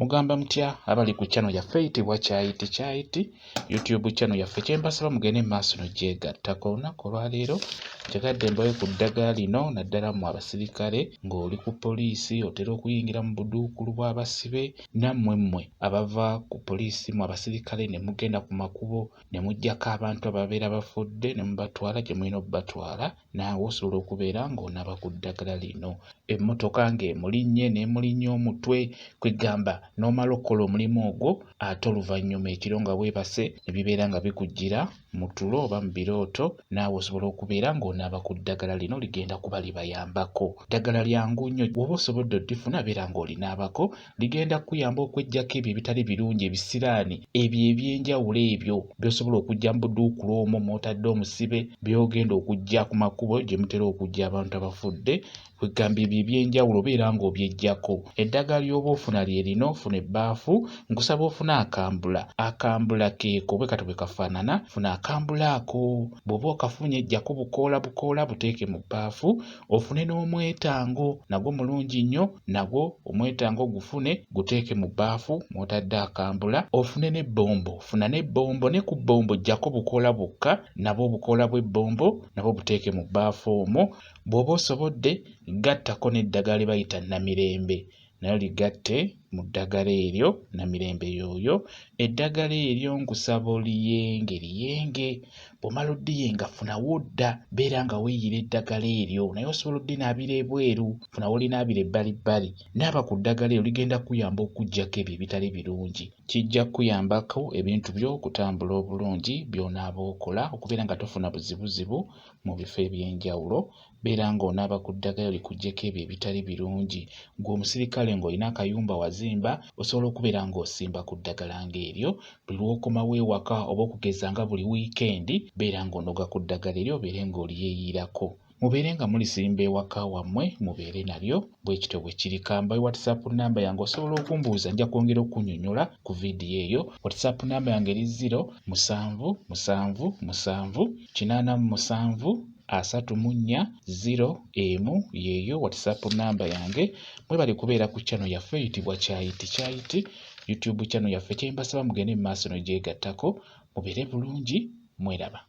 Mugamba mutya abali ku channel yaffe eyitibwa Kyayiti YouTube channel yaffe kyembasaba mugende maaso n'ogyegattako. Olunaku olwaleero njagadde mbawe ku ddagala lino naddala mu abasirikale ng'oli ku poliisi otera okuyingira mu buduukulu bw'abasibe nammwe abava ku poliisi mu abasirikale ne mugenda ku makubo ne muggyako abantu ababeera bafudde ne mubatwala gye mulina obbatwala naawe osobola okubeera ng'onaaba ku ddagala lino. Emmotoka ng'emulinnye n'emulinnya omutwe kwegamba n'omala okukola omulimu ogwo ate oluvannyuma ekiro nga weebase ne bibeera nga bikujjira mu tulo oba mu birooto naawe osobola okubeera ng'onaaba ku ddagala lino ligenda kuba libayambako. Ddagala lyangu nnyo bw'oba osobodde oddifuna beera ng'olinaabako ligenda kukuyamba okuggyako ebyo ebitali birungi ebisiraani ebyo eby'enjawulo ebyo by'osobola okujja mu buduukulu omwo mw'otadde omusibe by'ogenda okujja ku makubo gye mutera okujja abantu abafudde kwegamba ebyo eby'enjawulo beera ng'obyeggyako. Eddagala ly'oba ofuna lye lino funa ebbaafu nkusaba ofune akambula keeko bwe kati bwe kafaanana funa akambula ako bw'oba okafunye eggyako bukoola buteeke mu bbaafu ofune n'omwetango nagwo mulungi nnyo nagwo omwetango gufune guteeke mu bbaafu mw'otadde akambula ofune n'ebbombo funa n'ebbombo ne ku bbombo ggyako bukoola bwokka nabwo obukoola bw'ebbombo nabwo buteeke mu bbaafu omwo. Bw'oba osobodde gattako n'eddagala lye bayita Namirembe nayo ligatte mu ddagala eryo Namirembe yooyo. Eddagala eryo nkusaba oliyenge bw'omala oddiyenga funawo dda beera nga weeyira eddagala eryo naye osobola oddinaabira ebweru funawo olinaabira ebbalibbali naaba ku ddagala eryo ligenda kuyamba okuggyako ebyo ebitali birungi. Kijja kuyambako ebintu byo okutambula obulungi by'onaaba okola okubeera nga tofuna buzibuzibu mu bifo eby'enjawulo beera ng'onaaba ku ddagala likuggyeko ebyo ebitali birungi. Ggwe omusirikale ng'olina akayumba wazimba osobola okubeera ng'osimba ku ddagala ng'eryo buli lw'okomawo ewaka oba okugeza nga buli wiikendi beera ng'onoga ku ddagala eryo obeere ng'oliyeeyirako. Mubeere nga mulisimba ewaka wammwe mubeere nalyo bwe kityo bwe kiri. Kambayo WhatsApp namba yange osobola okumbuuza nja kwongera okunnyonnyola ku viidiyo eyo. WhatsApp namba yange eri 0777873401 yeeyo WhatsApp namba yange. Mwebale kubeera ku channel yaffe eyitibwa Kyayiti YouTube channel yaffe kyembasaba mugende mu maaso n'ogyegattako mubeere bulungi mweraba.